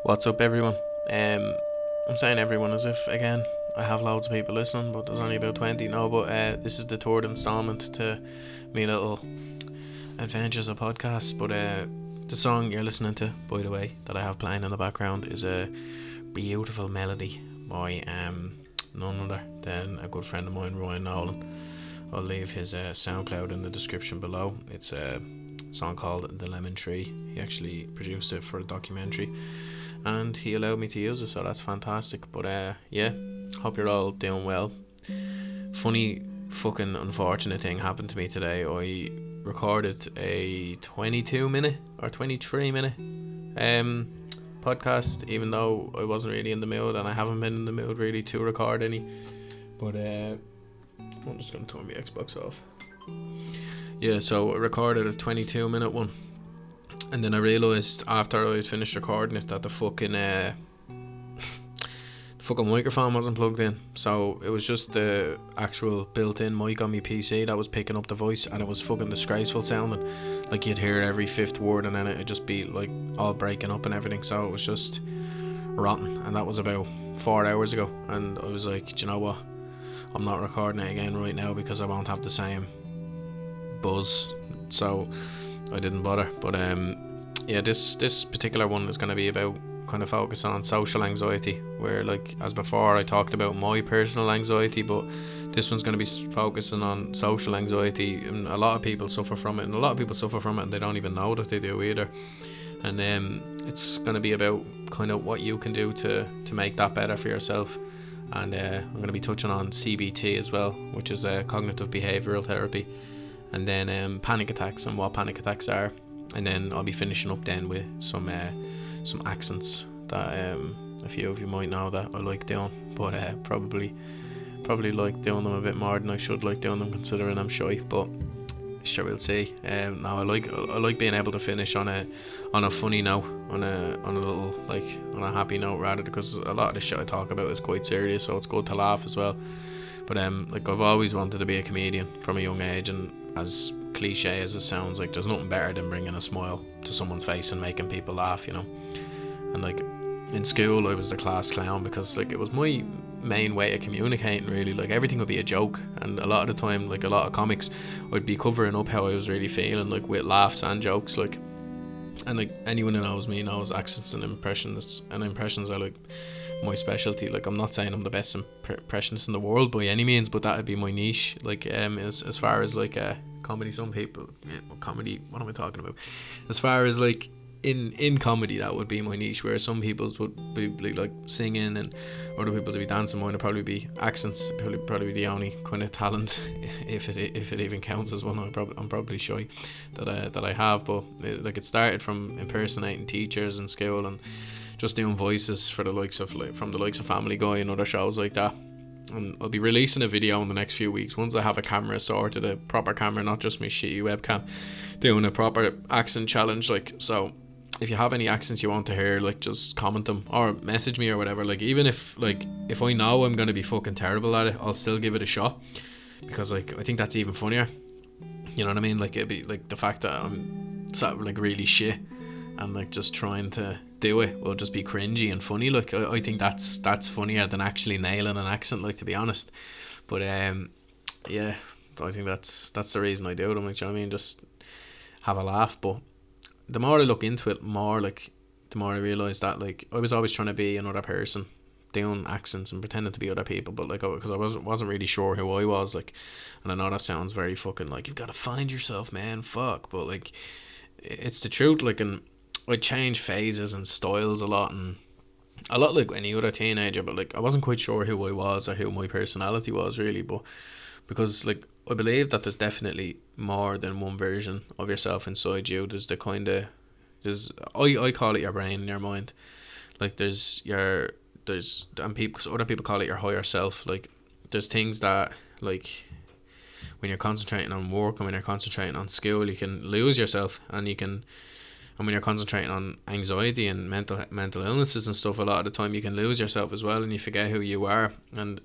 What's up, everyone? I'm saying everyone as if, again, I have loads of people listening, but there's only about 20 now. But this is the third installment to me little adventures of podcasts. But the song you're listening to, by the way, that I have playing in the background is a beautiful melody by none other than a good friend of mine, Ryan Nolan. I'll leave his SoundCloud in the description below. It's a song called The Lemon Tree. He actually produced it for a documentary and he allowed me to use it, so that's fantastic. But yeah, hope you're all doing well. Funny fucking unfortunate thing happened to me today. I recorded a 22 minute or 23 minute podcast, even though I wasn't really in the mood, and I haven't been in the mood really to record any. But I'm just gonna turn my Xbox off. Yeah, so I recorded a 22 minute one, and then I realised after I had finished recording it that the fucking microphone wasn't plugged in. So it was just the actual built-in mic on my PC that was picking up the voice, and it was fucking disgraceful sounding. Like you'd hear every fifth word, and then it'd just be like all breaking up and everything. So it was just rotten, and that was about 4 hours ago. And I was like, do you know what? I'm not recording it again right now because I won't have the same buzz. So I didn't bother. But yeah, this particular one is going to be about kind of focusing on social anxiety, where, like, as before, I talked about my personal anxiety, but this one's going to be focusing on social anxiety, and a lot of people suffer from it, and they don't even know that they do either. And it's going to be about kind of what you can do to make that better for yourself. And I'm going to be touching on CBT as well, which is cognitive behavioural therapy, and then panic attacks and what panic attacks are. And then I'll be finishing up then with some accents that a few of you might know that I like doing, but probably like doing them a bit more than I should like doing them, considering I'm shy. But sure, we'll see. Now I like being able to finish on a funny note, on a little, like, on a happy note, rather, because a lot of the shit I talk about is quite serious, so it's good to laugh as well. But like, I've always wanted to be a comedian from a young age, and as cliche as it sounds, like, there's nothing better than bringing a smile to someone's face and making people laugh, you know. And like, in school I was the class clown because, like, it was my main way of communicating, really. Like, everything would be a joke, and a lot of the time, like, a lot of comics, I'd be covering up how I was really feeling, like, with laughs and jokes, like. And like, anyone who knows me knows accents and impressions are like my specialty. Like, I'm not saying I'm the best impressionist in the world by any means, but that would be my niche. Like, as far as like comedy, some people, comedy, what am I talking about? As far as like in comedy, that would be my niche, where some people's would be like singing, and other people's would be dancing. Mine would probably be accents. Probably be the only kind of talent, if it even counts as one. I'm probably shy that I have. But it started from impersonating teachers in school and just doing voices for the likes of Family Guy and other shows like that. And I'll be releasing a video in the next few weeks once I have a camera sorted, a proper camera, not just my shitty webcam, doing a proper accent challenge. Like, so if you have any accents you want to hear, like, just comment them or message me or whatever. Like, even if I know I'm going to be fucking terrible at it, I'll still give it a shot, because, like, I think that's even funnier. You know what I mean? Like, it'd be like the fact that I'm sort of like really shit and like just trying to do it will just be cringy and funny. Like, I think that's funnier than actually nailing an accent, like, to be honest. But yeah, I think that's the reason I do them. Like, you know what I mean? Just have a laugh. But the more I look into it, the more I realise that, like, I was always trying to be another person, doing accents and pretending to be other people, but like, because I wasn't really sure who I was, like. And I know that sounds very fucking like, you've got to find yourself, man, fuck, but like, it's the truth. Like, and I change phases and styles a lot like any other teenager, but like, I wasn't quite sure who I was or who my personality was, really. But because, like, I believe that there's definitely more than one version of yourself inside you. There's the kind of, I call it your brain and your mind. Like, and people, other people call it your higher self. Like, there's things that, like, when you're concentrating on work and when you're concentrating on school, you can lose yourself, and when you're concentrating on anxiety and mental illnesses and stuff, a lot of the time you can lose yourself as well, and you forget who you are. And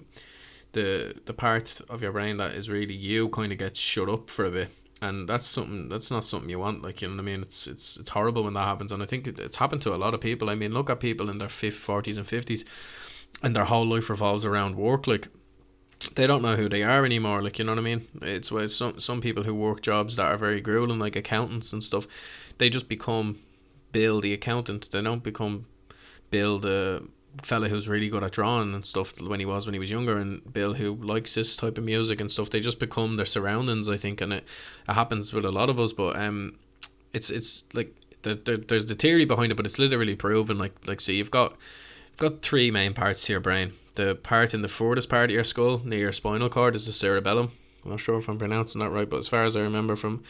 the part of your brain that is really you kind of gets shut up for a bit, And that's not something you want, like, you know what I mean. It's horrible when that happens, and I think it's happened to a lot of people. I mean, look at people in their 40s and 50s, and their whole life revolves around work. Like, they don't know who they are anymore, like, you know what I mean. It's why some people who work jobs that are very grueling, like accountants and stuff, they just become Bill the accountant. They don't become Bill the fella who's really good at drawing and stuff when he was younger, and Bill who likes this type of music and stuff. They just become their surroundings, I think, and it happens with a lot of us. But it's like there's the theory behind it, but it's literally proven. Like, see, you've got three main parts to your brain. The part in the furthest part of your skull near your spinal cord is the cerebellum. I'm not sure if I'm pronouncing that right, but as far as I remember from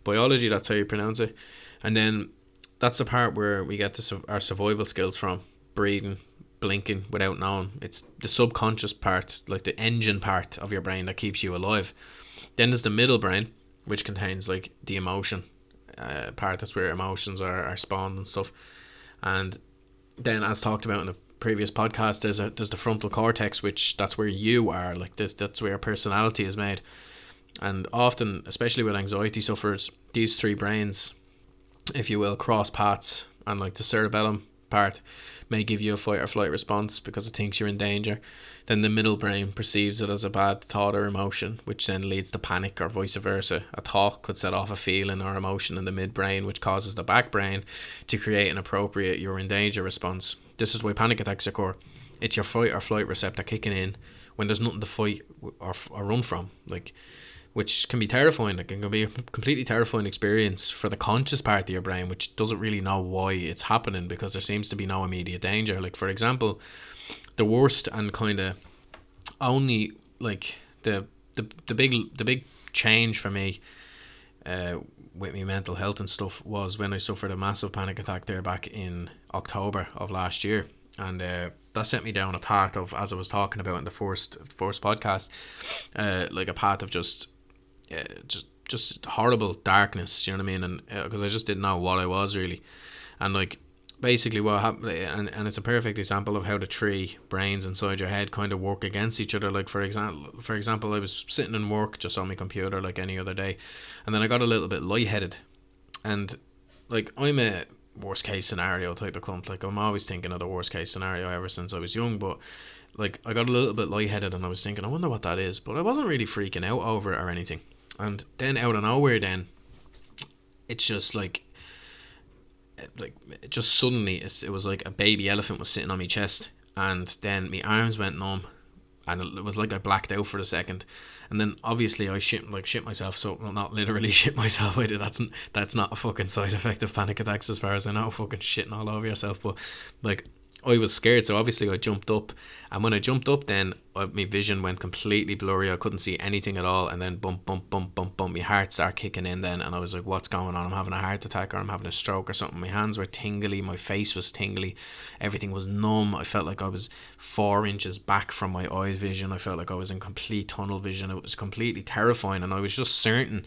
biology, that's how you pronounce it. And then that's the part where we get our survival skills from: breathing, blinking without knowing. It's the subconscious part, like the engine part of your brain that keeps you alive. Then there's the middle brain, which contains like the emotion part. That's where emotions are spawned and stuff. And then, as talked about in the previous podcast, there's the frontal cortex, which that's where you are, like that's where your personality is made. And often, especially with anxiety sufferers, these three brains, if you will, cross paths, and like the cerebellum part may give you a fight or flight response because it thinks you're in danger. Then the middle brain perceives it as a bad thought or emotion, which then leads to panic, or vice versa. A thought could set off a feeling or emotion in the midbrain, which causes the back brain to create an appropriate "you're in danger" response. This is why panic attacks occur. It's your fight or flight receptor kicking in when there's nothing to fight or run from, like, which can be terrifying. Like, it can be a completely terrifying experience for the conscious part of your brain, which doesn't really know why it's happening because there seems to be no immediate danger. Like, for example, the worst and kind of only, like, the big change for me with my mental health and stuff was when I suffered a massive panic attack there back in October of last year. And that sent me down a path of, as I was talking about in the first podcast, like a path of just horrible darkness, you know what I mean? And because I just didn't know what I was really. And like, basically what happened, and it's a perfect example of how the three brains inside your head kind of work against each other. Like, for example, I was sitting in work just on my computer like any other day, and then I got a little bit lightheaded. And like, I'm a worst case scenario type of cunt. Like, I'm always thinking of the worst case scenario ever since I was young. But like, I got a little bit lightheaded, and I was thinking, I wonder what that is. But I wasn't really freaking out over it or anything. And then out of nowhere, then it's just like just suddenly it was like a baby elephant was sitting on my chest, and then my arms went numb, and it was like I blacked out for a second. And then obviously I shit myself. So, well, not literally shit myself. That's not a fucking side effect of panic attacks as far as I know, fucking shitting all over yourself. But like, I was scared, so obviously I jumped up, and when I jumped up, then my vision went completely blurry. I couldn't see anything at all, and then bump, my heart started kicking in then, and I was like, what's going on? I'm having a heart attack, or I'm having a stroke or something. My hands were tingly, my face was tingly, everything was numb. I felt like I was 4 inches back from my eye vision. I felt like I was in complete tunnel vision. It was completely terrifying, and I was just certain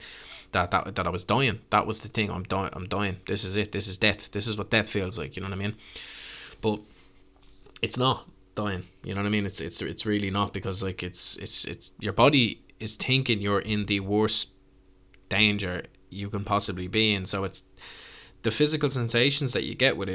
that I was dying. That was the thing. I'm dying. This is it. This is death. This is what death feels like, you know what I mean? But it's not dying, you know what I mean? It's really not, because like it's your body is thinking you're in the worst danger you can possibly be in. So it's the physical sensations that you get with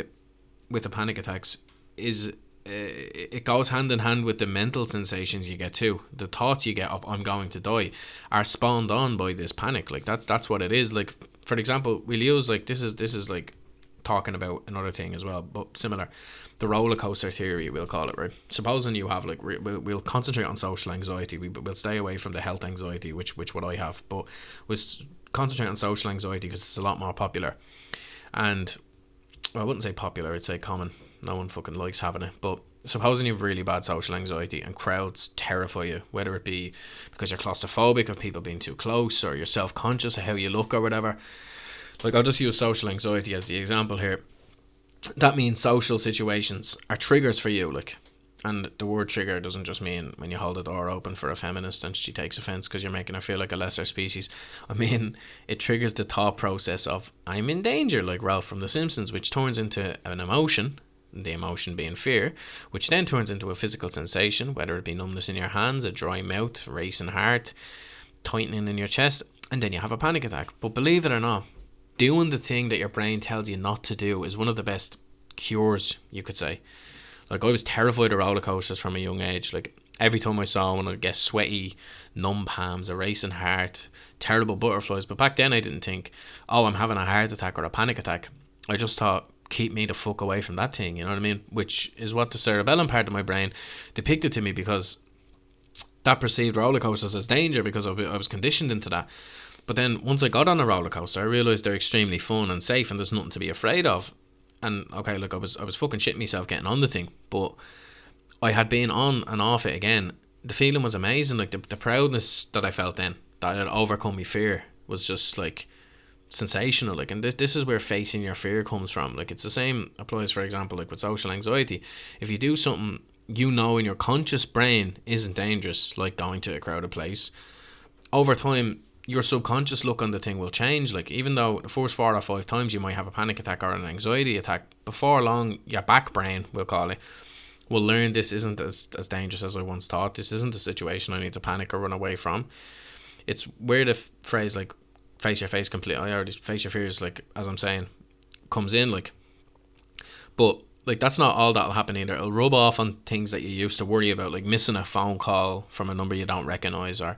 the panic attacks is it goes hand in hand with the mental sensations you get too. The thoughts you get of "I'm going to die" are spawned on by this panic. Like, that's what it is. Like, for example, we'll use, like, this is like talking about another thing as well, but similar, the roller coaster theory, we'll call it, right? Supposing you have, like, we'll concentrate on social anxiety. We'll stay away from the health anxiety, which what I have, but we'll concentrate on social anxiety because it's a lot more popular. And, well, I wouldn't say popular, I'd say common. No one fucking likes having it. But supposing you have really bad social anxiety and crowds terrify you, whether it be because you're claustrophobic of people being too close, or you're self-conscious of how you look or whatever. Like, I'll just use social anxiety as the example here. That means social situations are triggers for you, like, and the word trigger doesn't just mean when you hold the door open for a feminist and she takes offense because you're making her feel like a lesser species. I mean, it triggers the thought process of "I'm in danger," like Ralph from The Simpsons, which turns into an emotion, the emotion being fear, which then turns into a physical sensation, whether it be numbness in your hands, a dry mouth, racing heart, tightening in your chest. and then you have a panic attack. But believe it or not, doing the thing that your brain tells you not to do is one of the best cures, you could say. Like, I was terrified of roller coasters from a young age. Like, every time I saw one, I'd get sweaty, numb palms, a racing heart, terrible butterflies. But back then I didn't think, oh, I'm having a heart attack or a panic attack. I just thought, keep me the fuck away from that thing, you know what I mean? Which is what the cerebellum part of my brain depicted to me, because that perceived roller coasters as danger, because I was conditioned into that. But then once I got on a roller coaster, I realised they're extremely fun and safe and there's nothing to be afraid of. And okay, look, I was fucking shitting myself getting on the thing, but I had been on and off it again. The feeling was amazing. Like, the proudness that I felt then, that I had overcome my fear, was just like sensational. Like, and this is where facing your fear comes from. Like, it's the same applies, for example, like with social anxiety. If you do something you know in your conscious brain isn't dangerous, like going to a crowded place, over time your subconscious look on the thing will change. Like, even though the first 4 or 5 times you might have a panic attack or an anxiety attack, before long your back brain, we'll call it, will learn this isn't as dangerous as I once thought. This isn't a situation I need to panic or run away from. It's where the phrase like face your face completely, or face your fears, like, as I'm saying, comes in. Like, but like, that's not all that'll happen either. It'll rub off on things that you used to worry about, like missing a phone call from a number you don't recognize, or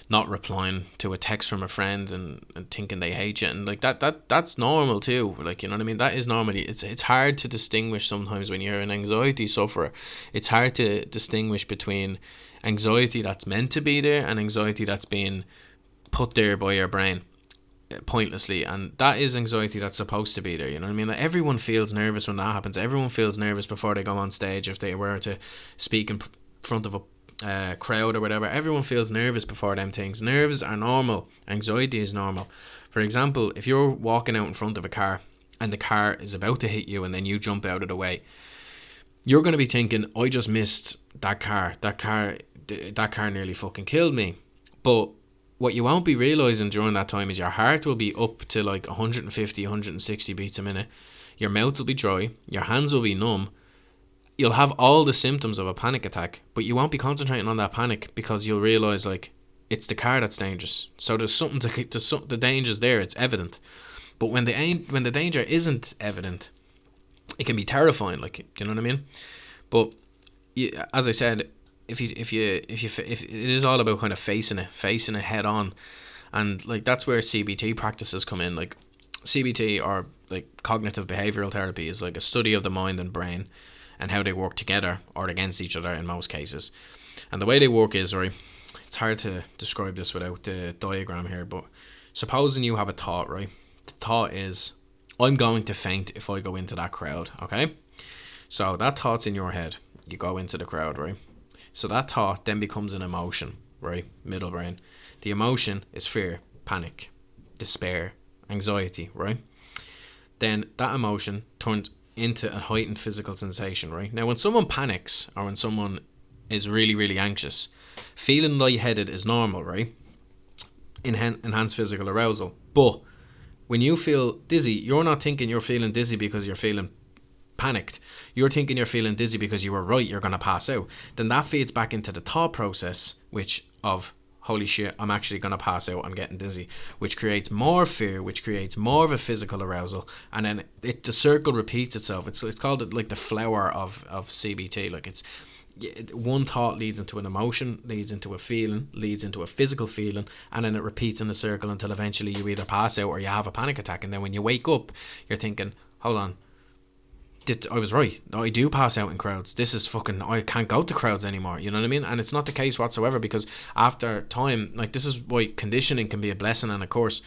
not replying to a text from a friend and thinking they hate you. And like, that's normal too. Like, you know what I mean? That is normally, it's hard to distinguish sometimes when you're an anxiety sufferer. It's hard to distinguish between anxiety that's meant to be there and anxiety that's being put there by your brain pointlessly. And that is anxiety that's supposed to be there, you know what I mean? Like, everyone feels nervous when that happens. Everyone feels nervous before they go on stage, if they were to speak in front of a crowd or whatever. Everyone feels nervous before them things. Nerves are normal. Anxiety is normal. For example, if you're walking out in front of a car and the car is about to hit you and then you jump out of the way, you're going to be thinking, I just missed that car. That car nearly fucking killed me. But what you won't be realising during that time is your heart will be up to like 150, 160 beats a minute. Your mouth will be dry. Your hands will be numb. You'll have all the symptoms of a panic attack, but you won't be concentrating on that panic, because you'll realise, like, it's the car that's dangerous. So there's something the danger's there. It's evident. But when the danger isn't evident, it can be terrifying. Like, you know what I mean? But as I said, if it is all about kind of facing it head on. And like, that's where CBT practices come in. Like, CBT, or like cognitive behavioral therapy, is like a study of the mind and brain and how they work together or against each other in most cases. And the way they work is, right, it's hard to describe this without the diagram here, but supposing you have a thought, right? The thought is, I'm going to faint if I go into that crowd, okay? So that thought's in your head. You go into the crowd, right? So that thought then becomes an emotion, right? Middle brain. The emotion is fear, panic, despair, anxiety, right? Then that emotion turns into a heightened physical sensation, right? Now, when someone panics or when someone is really, really anxious, feeling lightheaded is normal, right? Enhanced physical arousal. But when you feel dizzy, you're not thinking you're feeling dizzy because you're feeling panicked. You're thinking you're feeling dizzy because you were right, you're going to pass out. Then that feeds back into the thought process, which of, holy shit, I'm actually going to pass out, I'm getting dizzy, which creates more fear, which creates more of a physical arousal, and then the circle repeats itself. It's called like the flower of CBT. Like, it's one thought leads into an emotion, leads into a feeling, leads into a physical feeling, and then it repeats in a circle until eventually you either pass out or you have a panic attack. And then when you wake up, you're thinking, hold on, I was right. I do pass out in crowds. This is fucking, I can't go to crowds anymore. You know what I mean? And it's not the case whatsoever, because after time, like, this is why conditioning can be a blessing. And of course,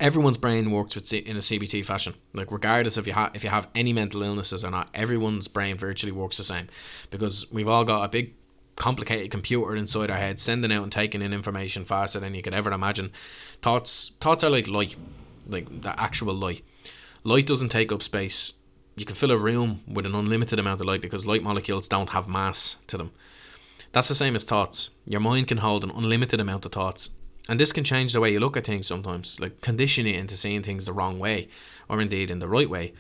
everyone's brain works in a CBT fashion. Like, regardless if you have any mental illnesses or not, everyone's brain virtually works the same, because we've all got a big complicated computer inside our head, sending out and taking in information faster than you could ever imagine. Thoughts are like light, like the actual light. Light doesn't take up space. You can fill a room with an unlimited amount of light because light molecules don't have mass to them. That's the same as thoughts. Your mind can hold an unlimited amount of thoughts. And this can change the way you look at things sometimes, like condition you into seeing things the wrong way, or indeed in the right way.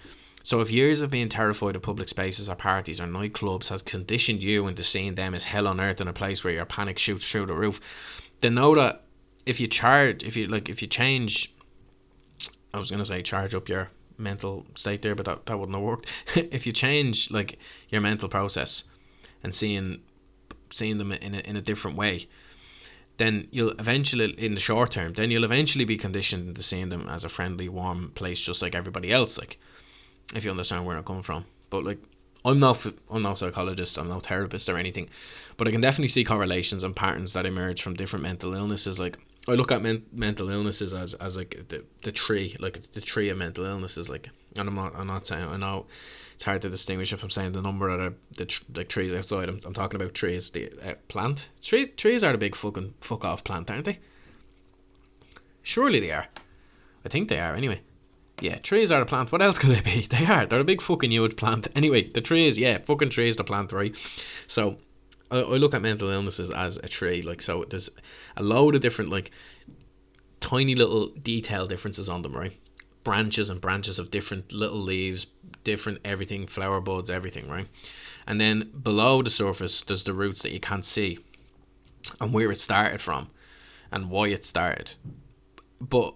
So if years of being terrified of public spaces or parties or nightclubs has conditioned you into seeing them as hell on earth in a place where your panic shoots through the roof, then know that if you change, I was gonna say charge up your mental state there, but that wouldn't have worked. If you change like your mental process and seeing them in a different way, then you'll eventually, in the short term, then you'll eventually be conditioned into seeing them as a friendly, warm place, just like everybody else. Like, if you understand where I'm coming from. But like, I'm no psychologist, I'm no therapist or anything, but I can definitely see correlations and patterns that emerge from different mental illnesses. Like, I look at mental illnesses as like the tree, like the tree of mental illnesses. Like, and I'm not saying, I know it's hard to distinguish if I'm saying the number of the trees outside. I'm talking about trees, the plant. Trees are the big fucking fuck off plant, aren't they? Surely they are. I think they are anyway. Yeah, trees are a plant. What else could they be? They are. They're a big fucking huge plant. Anyway, the trees, yeah, fucking trees, the plant, right? So I look at mental illnesses as a tree. Like, so there's a load of different, like, tiny little detail differences on them, right? Branches and branches of different little leaves, different everything, flower buds, everything, right? And then below the surface, there's the roots that you can't see and where it started from and why it started. But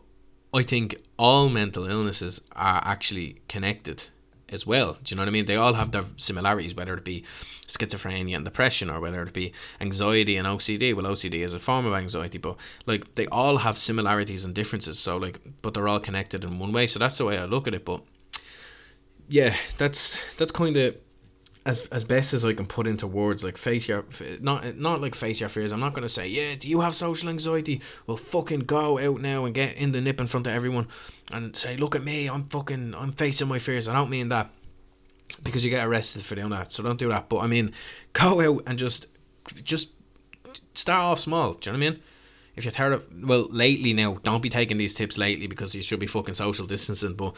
I think all mental illnesses are actually connected as well. Do you know what I mean? They all have their similarities, whether it be schizophrenia and depression, or whether it be anxiety and OCD. Well, OCD is a form of anxiety, but like, they all have similarities and differences. So like, but they're all connected in one way. So that's the way I look at it. But yeah, that's kind of as best as I can put into words. Like, face your not like face your fears. I'm not gonna say, yeah, do you have social anxiety? Well, fucking go out now and get in the nip in front of everyone and say, look at me, I'm facing my fears. I don't mean that, because you get arrested for doing that, so don't do that. But I mean, go out and just start off small. Do you know what I mean? If you're tired of, well, lately now, don't be taking these tips lately, because you should be fucking social distancing. But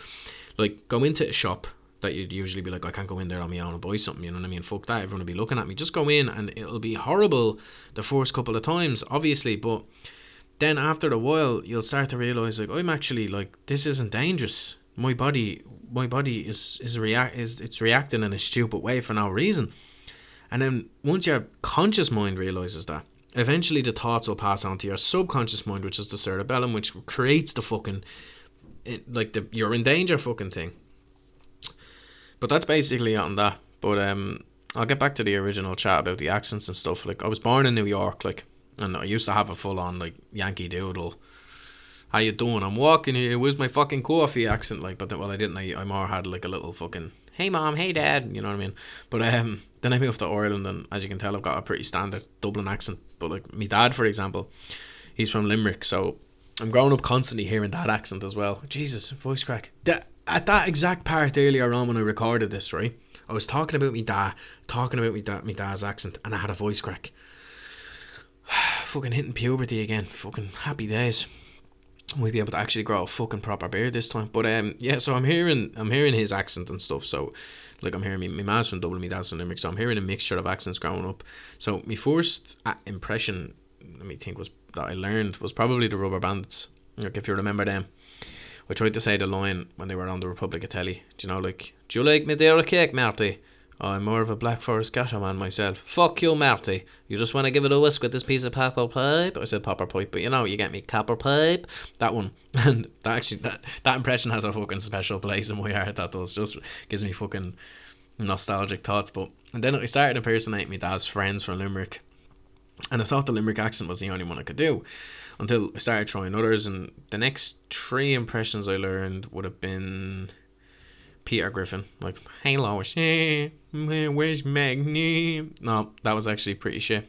like, go into a shop that you'd usually be like, I can't go in there on my own and buy something, you know what I mean? Fuck that, everyone will be looking at me. Just go in, and it'll be horrible the first couple of times, obviously, but then after a while you'll start to realise, like, I'm actually, like, this isn't dangerous. My body is reacting in a stupid way for no reason. And then once your conscious mind realises that, eventually the thoughts will pass on to your subconscious mind, which is the cerebellum, which creates the fucking, like, the you're in danger fucking thing. But that's basically on that. But I'll get back to the original chat about the accents and stuff. Like, I was born in New York, like, and I used to have a full on, like, Yankee Doodle, how you doing, I'm walking here, where's my fucking coffee accent, like. But then, well, I didn't. I more had like a little fucking, hey mom, hey dad, you know what I mean. But then I moved to Ireland, and as you can tell, I've got a pretty standard Dublin accent. But like, my dad, for example, he's from Limerick, so I'm growing up constantly hearing that accent as well. Jesus, voice crack. At that exact part earlier on when I recorded this, right, I was talking about my dad's accent, and I had a voice crack. Fucking hitting puberty again. Fucking happy days. We'll be able to actually grow a fucking proper beard this time. But yeah, so I'm hearing his accent and stuff. So like, I'm hearing my mom's from Dublin, my dad's from Limerick, so I'm hearing a mixture of accents growing up. So my first impression, let me think, was that I learned was probably the Rubber Bandits. Like, if you remember them. I tried to say the line when they were on the Republic of Telly. Do you know, like, do you like Madeira cake, Marty? Oh, I'm more of a Black Forest scatter man myself. Fuck you, Marty. You just want to give it a whisk with this piece of popper pipe? I said popper pipe, but you know, you get me, copper pipe. That one. And that impression has a fucking special place in my heart. That does. Just gives me fucking nostalgic thoughts. But and then I started impersonating my dad's friends from Limerick. And I thought the Limerick accent was the only one I could do, until I started trying others. And the next 3 impressions I learned would have been Peter Griffin, like, hey Lois, where's Magni? No, that was actually pretty shit,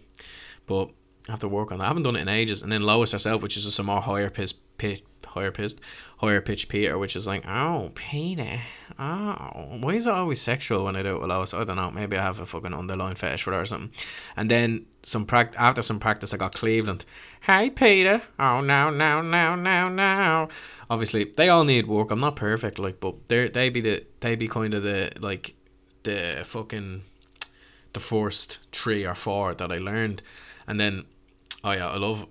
but I have to work on that. I haven't done it in ages. And then Lois herself, which is just a more higher pitched Peter, which is like, oh Peter, oh, why is it always sexual when I do it with Lois? I don't know, maybe I have a fucking underlying fetish for her or something. And then after some practice I got Cleveland, hey Peter, oh no. Obviously they all need work, I'm not perfect, like, but they be kind of the, like, the fucking the first 3 or 4 that I learned. And then Oh yeah, I love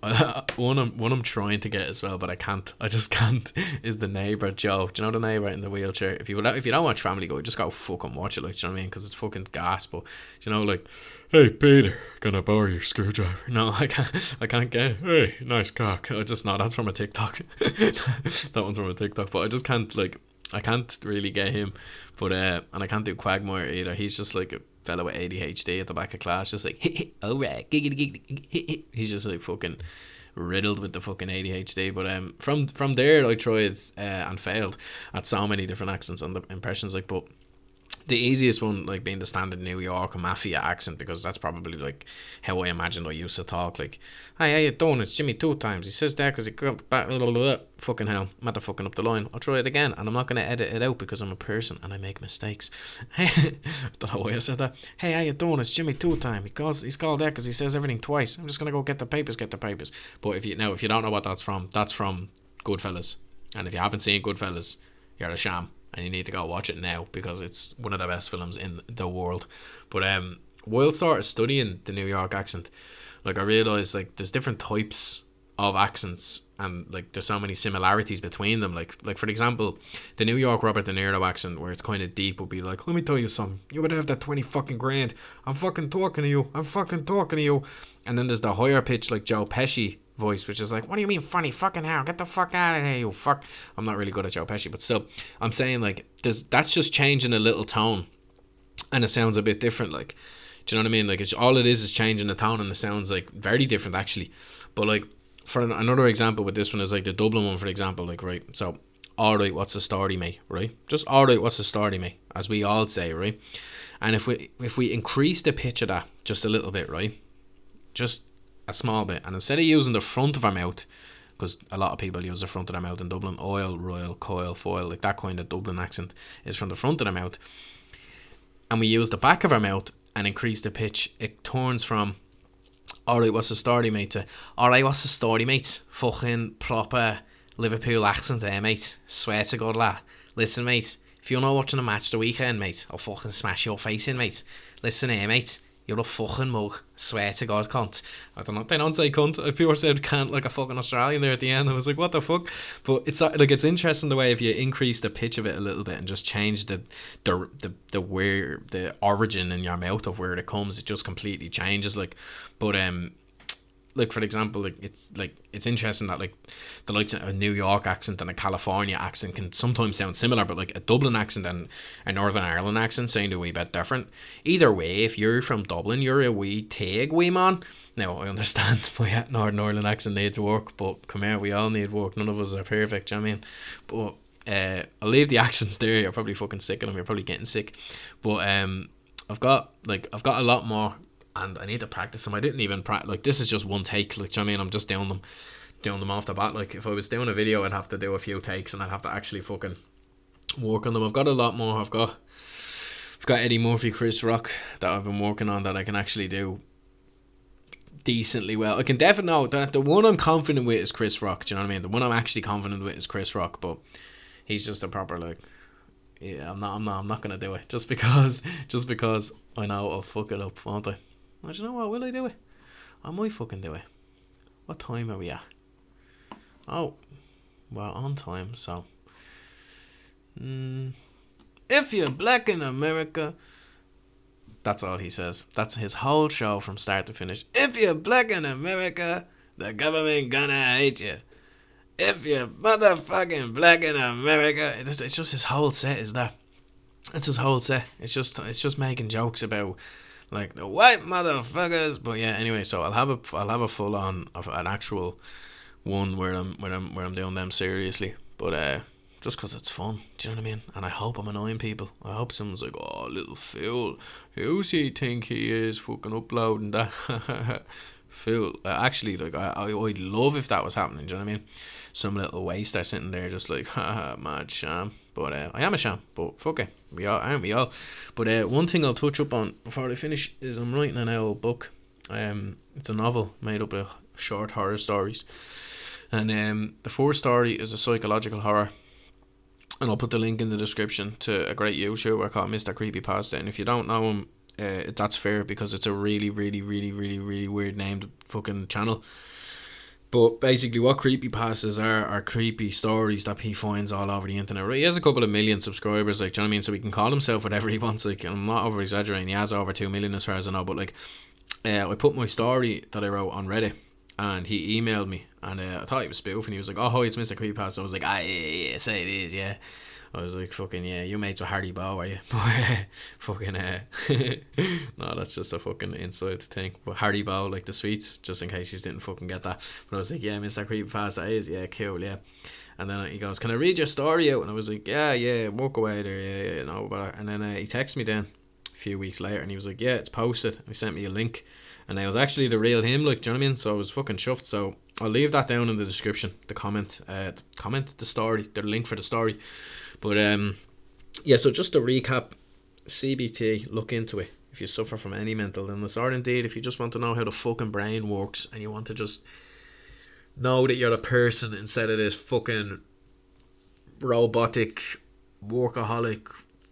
one I'm trying to get as well, but I can't. I just can't. Is the neighbor Joe? Do you know the neighbor in the wheelchair? If you don't watch Family Guy, just go fucking watch it. Like, do you know what I mean? Because it's fucking gas. But you know, like, hey Peter, can I borrow your screwdriver? No, I can't. I can't get. Hey, nice cock. I just no. That's from a TikTok. That one's from a TikTok. But I just can't like. I can't really get him. But and I can't do Quagmire either. He's just like a fellow with ADHD at the back of class, just like alright, giggity giggity. He's just like fucking riddled with the fucking ADHD. But from there I tried and failed at so many different accents and the impressions. Like, but the easiest one, like, being the standard New York mafia accent, because that's probably like how I imagined I used to talk. Like, hey, how you doing? It's Jimmy two times. He says that because he got back. Fucking hell, I'm at the fucking up the line. I'll try it again, and I'm not gonna edit it out because I'm a person and I make mistakes. Hey, don't know why I said that. Hey, how you doing? It's Jimmy two time. He's called that because he says everything twice. I'm just gonna go get the papers. But if you don't know what that's from Goodfellas. And if you haven't seen Goodfellas, you're a sham. And you need to go watch it now because it's one of the best films in the world. But while sort of studying the New York accent, like, I realised, like, there's different types of accents, and like there's so many similarities between them. Like for example, the New York Robert De Niro accent, where it's kind of deep, would be like, let me tell you something, you would have that 20 fucking grand, I'm fucking talking to you. And then there's the higher pitch, like Joe Pesci voice, which is like, what do you mean funny? Fucking hell, get the fuck out of here, you fuck. I'm not really good at Joe Pesci, but still, I'm saying, like, that's just changing a little tone, and it sounds a bit different. Like, do you know what I mean? Like, all it is changing the tone, and it sounds like very different actually. But like, for another example with this one is like the Dublin one, for example. Like, right, so, alright, what's the story, mate? Right, just alright, what's the story, mate? As we all say, right? And if we increase the pitch of that just a little bit, right, just a small bit, and instead of using the front of our mouth, because a lot of people use the front of their mouth in Dublin, oil, royal, coil, foil, like that kind of Dublin accent is from the front of the mouth, and we use the back of our mouth and increase the pitch, it turns from alright, what's the story, mate, to alright, what's the story, mate? Fucking proper Liverpool accent there, mate. Swear to God, lad. Listen, mate, if you're not watching a match the weekend, mate, I'll fucking smash your face in, mate. Listen here, mate, you're a fucking mug. Swear to God, cunt. I don't know. They don't say cunt. People said can't like a fucking Australian there at the end. I was like, what the fuck? But it's like, it's interesting the way if you increase the pitch of it a little bit and just change the where the origin in your mouth of where it comes, it just completely changes. Like, but like, for example, like it's interesting that like the likes of a New York accent and a California accent can sometimes sound similar, but like a Dublin accent and a Northern Ireland accent sound a wee bit different. Either way, if you're from Dublin, you're a wee take, wee man. Now, I understand my Northern Ireland accent needs work, but come here, we all need work. None of us are perfect, do you know what I mean? But I'll leave the accents there. You're probably fucking sick of them. You're probably getting sick. But I've got a lot more, and I need to practice them. I didn't even practice. Like, this is just one take. Like, do you know what I mean? I'm just doing them off the bat. Like, if I was doing a video, I'd have to do a few takes, and I'd have to actually fucking work on them. I've got a lot more. I've got Eddie Murphy, Chris Rock that I've been working on that I can actually do decently well. I can definitely know that the one I'm confident with is Chris Rock. Do you know what I mean? The one I'm actually confident with is Chris Rock, but he's just a proper, like, yeah, I'm not gonna do it just because I know I'll fuck it up, won't I? Well, do you know what? Will I do it? I might fucking do it. What time are we at? Oh, well, on time. So, if you're black in America, that's all he says. That's his whole show from start to finish. If you're black in America, the government gonna hate you. If you're motherfucking black in America, it's just his whole set is that. It's his whole set. It's just making jokes about, like, the white motherfuckers. But yeah, anyway, so I'll have a full on of an actual one where I'm doing them seriously. But just because it's fun, do you know what I mean? And I hope I'm annoying people. I hope someone's like, oh, little Phil, who's he think he is fucking uploading that? Phil, actually, like, I'd love if that was happening, do you know what I mean? Some little waster sitting there just like, haha, mad sham. But I am a sham, but fuck it, aren't we all? But one thing I'll touch up on before I finish is I'm writing an old book. It's a novel made up of short horror stories, and the first story is a psychological horror, and I'll put the link in the description to a great YouTuber called Mr. Creepypasta. And if you don't know him, that's fair, because it's a really, really, really, really, really weird named fucking channel. But basically, what creepypastas are creepy stories that he finds all over the internet. Right? He has a couple of million subscribers, like, do you know what I mean? So he can call himself whatever he wants. Like, I'm not over exaggerating. He has over 2 million as far as I know. But like, I put my story that I wrote on Reddit, and he emailed me, and I thought he was spoofing. He was like, "Oh, hi, it's Mr. Creepypasta." I was like, "Ah, yeah, say it is, yeah." I was like, "Fucking yeah, you mates with Hardy Bow, are you?" Fucking no, that's just a fucking inside thing. But Hardy Bow, like the sweets, just in case you didn't fucking get that. But I was like, "Yeah, Mr. Creepypasta is, yeah, cool, yeah." And then he goes, "Can I read your story out?" And I was like, "Yeah, walk away there, yeah, no." But and then he texted me then a few weeks later, and he was like, "Yeah, it's posted." He sent me a link, and it was actually the real him, like, do you know what I mean? So I was fucking chuffed. So I'll leave that down in the description, the story, the link for the story. But yeah. So just to recap, CBT, look into it if you suffer from any mental illness, or indeed if you just want to know how the fucking brain works, and you want to just know that you're a person instead of this fucking robotic workaholic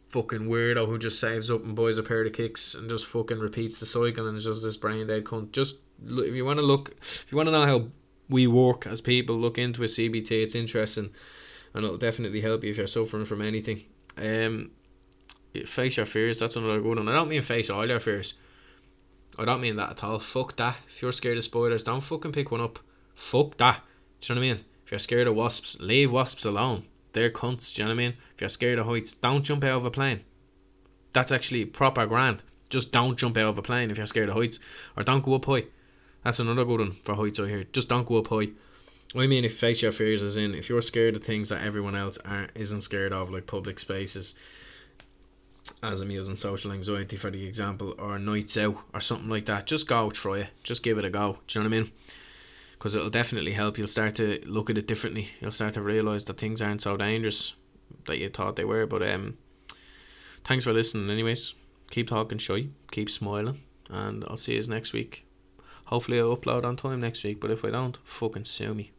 fucking weirdo who just saves up and buys a pair of kicks and just fucking repeats the cycle and is just this brain dead cunt. Just if you want to know how we work as people, look into a CBT. It's interesting, and it'll definitely help you if you're suffering from anything. Face your fears. That's another good one. I don't mean face all your fears. I don't mean that at all. Fuck that. If you're scared of spiders, don't fucking pick one up. Fuck that. Do you know what I mean? If you're scared of wasps, leave wasps alone. They're cunts. Do you know what I mean? If you're scared of heights, don't jump out of a plane. That's actually proper grand. Just don't jump out of a plane if you're scared of heights. Or don't go up high. That's another good one for heights I hear. Just don't go up high. I mean, if face your fears, as in if you're scared of things that everyone else isn't scared of, like public spaces, as I'm using social anxiety for the example, or nights out or something like that, just go try it. Just give it a go. Do you know what I mean? Because it'll definitely help. You'll start to look at it differently. You'll start to realise that things aren't so dangerous that you thought they were. But thanks for listening anyways. Keep talking shy, keep smiling, and I'll see you next week. Hopefully I'll upload on time next week, but if I don't, fucking sue me.